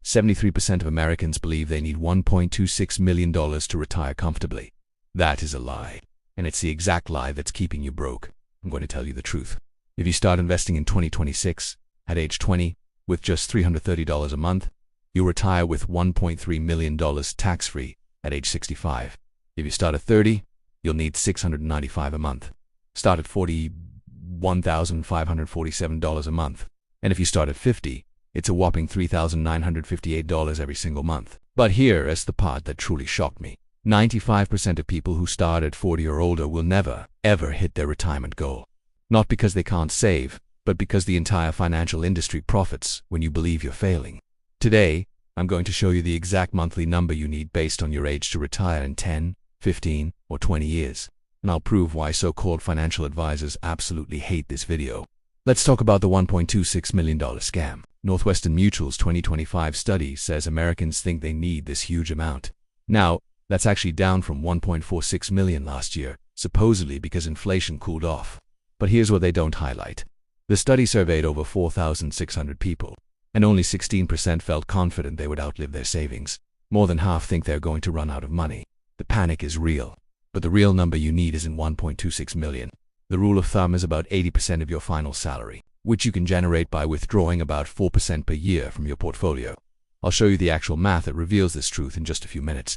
73% of Americans believe they need $1.26 million to retire comfortably. That is a lie. And it's the exact lie that's keeping you broke. I'm going to tell you the truth. If you start investing in 2026, at age 20, with just $330 a month, you'll retire with $1.3 million tax-free at age 65. If you start at 30, you'll need $695 a month. Start at 40, $1,547 a month. And if you start at 50, it's a whopping $3,958 every single month. But here is the part that truly shocked me. 95% of people who start at 40 or older will never, ever hit their retirement goal. Not because they can't save, but because the entire financial industry profits when you believe you're failing. Today, I'm going to show you the exact monthly number you need based on your age to retire in 10, 15, or 20 years. And I'll prove why so-called financial advisors absolutely hate this video. Let's talk about the $1.26 million scam. Northwestern Mutual's 2025 study says Americans think they need this huge amount. Now, that's actually down from $1.46 million last year, supposedly because inflation cooled off. But here's what they don't highlight. The study surveyed over 4,600 people, and only 16% felt confident they would outlive their savings. More than half think they're going to run out of money. The panic is real, but the real number you need isn't $1.26 million. The rule of thumb is about 80% of your final salary, which you can generate by withdrawing about 4% per year from your portfolio. I'll show you the actual math that reveals this truth in just a few minutes.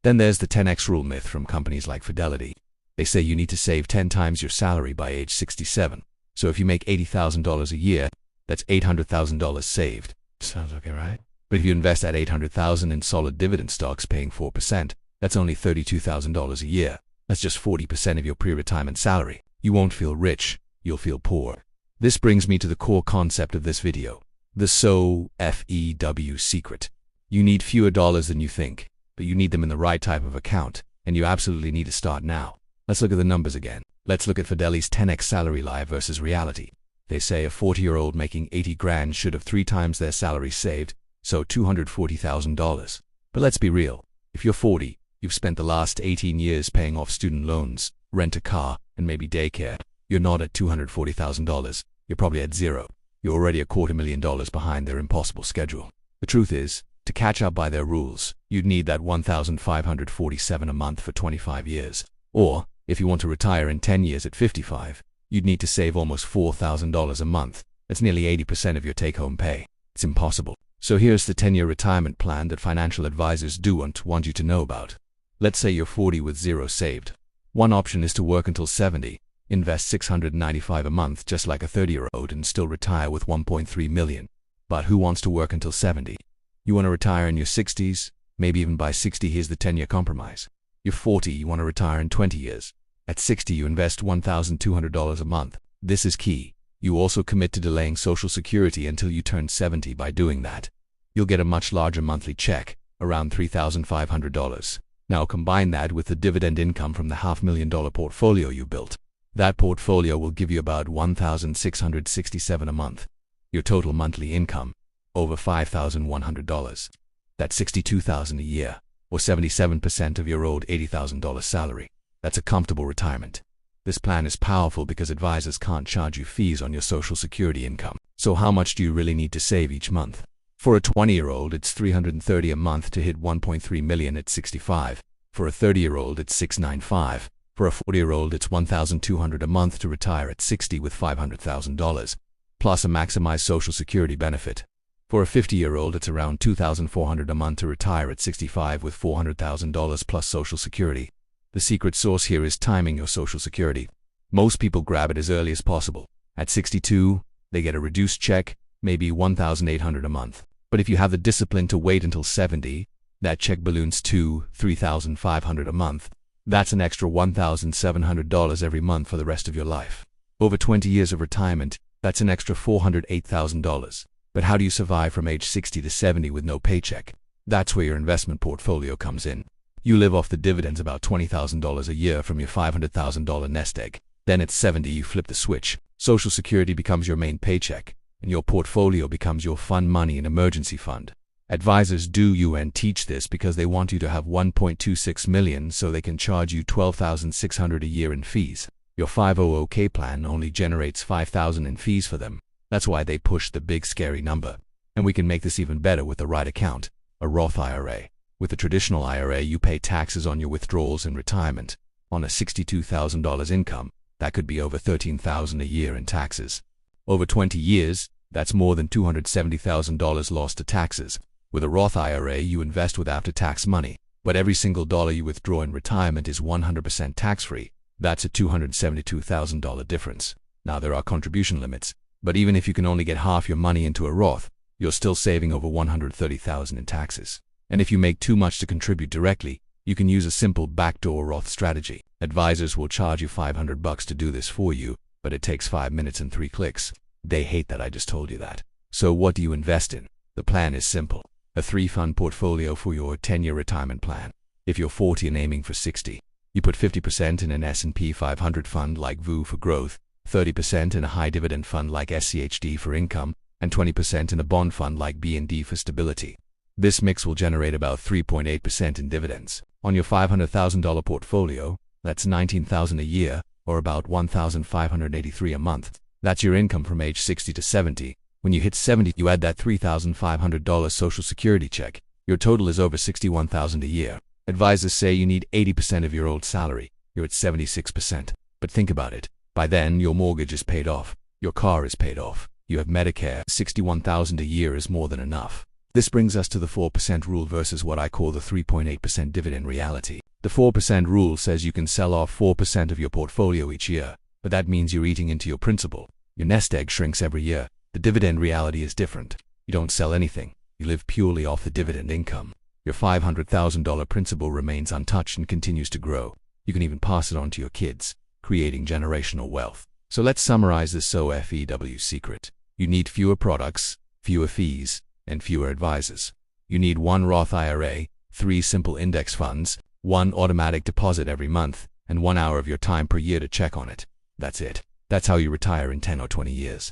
Then there's the 10x rule myth from companies like Fidelity. They say you need to save 10 times your salary by age 67. So if you make $80,000 a year, that's $800,000 saved. Sounds okay, right? But if you invest at $800,000 in solid dividend stocks paying 4%, that's only $32,000 a year. That's just 40% of your pre-retirement salary. You won't feel rich, you'll feel poor. This brings me to the core concept of this video, the FEW secret. You need fewer dollars than you think, but you need them in the right type of account, and you absolutely need to start now. Let's look at the numbers again. Let's look at Fidelity's 10x salary lie versus reality. They say a 40-year-old making 80 grand should have 3 times their salary saved, so $240,000. But let's be real. If you're 40, you've spent the last 18 years paying off student loans, rent a car, and maybe daycare. You're not at $240,000. You're probably at zero. You're already $250,000 behind their impossible schedule. The truth is, to catch up by their rules, you'd need that $1,547 a month for 25 years. Or, if you want to retire in 10 years at 55, you'd need to save almost $4,000 a month. That's nearly 80% of your take-home pay. It's impossible. So here's the 10-year retirement plan that financial advisors don't want you to know about. Let's say you're 40 with zero saved. One option is to work until 70, invest $695 a month just like a 30-year-old and still retire with $1.3 million. But who wants to work until 70? You want to retire in your 60s, maybe even by 60. Here's the 10-year compromise. You're 40, you want to retire in 20 years. At 60, you invest $1,200 a month. This is key. You also commit to delaying Social Security until you turn 70. By doing that, you'll get a much larger monthly check, around $3,500. Now combine that with the dividend income from the $500,000 portfolio you built. That portfolio will give you about $1,667 a month. Your total monthly income, over $5,100. That's $62,000 a year, or 77% of your old $80,000 salary. That's a comfortable retirement. This plan is powerful because advisors can't charge you fees on your Social Security income. So how much do you really need to save each month? For a 20-year-old, it's $330 a month to hit $1.3 million at 65. For a 30-year-old, it's $695. For a 40-year-old, it's $1,200 a month to retire at 60 with $500,000, plus a maximized Social Security benefit. For a 50-year-old, it's around $2,400 a month to retire at 65 with $400,000 plus Social Security. The secret sauce here is timing your Social Security. Most people grab it as early as possible. At 62, they get a reduced check, maybe $1,800 a month. But if you have the discipline to wait until 70, that check balloons to $3,500 a month. That's an extra $1,700 every month for the rest of your life. Over 20 years of retirement, that's an extra $408,000. But how do you survive from age 60 to 70 with no paycheck? That's where your investment portfolio comes in. You live off the dividends, about $20,000 a year from your $500,000 nest egg. Then at 70, you flip the switch. Social Security becomes your main paycheck, and your portfolio becomes your fun money and emergency fund. Advisors do you and teach this because they want you to have $1.26 million so they can charge you $12,600 a year in fees. Your 500k plan only generates $5,000 in fees for them. That's why they push the big scary number. And we can make this even better with the right account, a Roth IRA. With a traditional IRA, you pay taxes on your withdrawals in retirement. On a $62,000 income, that could be over $13,000 a year in taxes. Over 20 years, that's more than $270,000 lost to taxes. With a Roth IRA, you invest with after-tax money, but every single dollar you withdraw in retirement is 100% tax-free. That's a $272,000 difference. Now, there are contribution limits, but even if you can only get half your money into a Roth, you're still saving over $130,000 in taxes. And if you make too much to contribute directly, you can use a simple backdoor Roth strategy. Advisors will charge you $500 to do this for you, but it takes 5 minutes and 3 clicks. They hate that I just told you that. So what do you invest in? The plan is simple. A 3-fund portfolio for your 10-year retirement plan. If you're 40 and aiming for 60, you put 50% in an S&P 500 fund like VU for growth, 30% in a high-dividend fund like SCHD for income, and 20% in a bond fund like B&D for stability. This mix will generate about 3.8% in dividends. On your $500,000 portfolio, that's $19,000 a year, or about $1,583 a month. That's your income from age 60 to 70. When you hit 70, you add that $3,500 Social Security check. Your total is over $61,000 a year. Advisors say you need 80% of your old salary. You're at 76%. But think about it. By then, your mortgage is paid off. Your car is paid off. You have Medicare. $61,000 a year is more than enough. This brings us to the 4% rule versus what I call the 3.8% dividend reality. The 4% rule says you can sell off 4% of your portfolio each year, but that means you're eating into your principal. Your nest egg shrinks every year. The dividend reality is different. You don't sell anything. You live purely off the dividend income. Your $500,000 principal remains untouched and continues to grow. You can even pass it on to your kids, creating generational wealth. So let's summarize this FEW secret. You need fewer products, fewer fees, and fewer advisors. You need 1 Roth IRA, 3 simple index funds, 1 automatic deposit every month, and 1 hour of your time per year to check on it. That's it. That's how you retire in 10 or 20 years.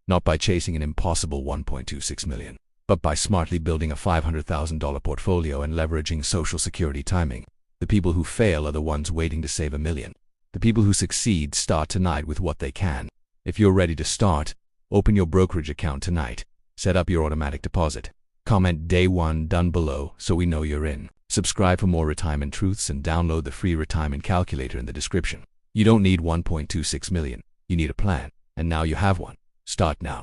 Not by chasing an impossible $1.26 million, but by smartly building a $500,000 portfolio and leveraging Social Security timing. The people who fail are the ones waiting to save $1 million. The people who succeed start tonight with what they can. If you're ready to start, open your brokerage account tonight. Set up your automatic deposit. Comment day 1 done below so we know you're in. Subscribe for more retirement truths and download the free retirement calculator in the description. You don't need $1.26 million. You need a plan. And now you have one. Start now.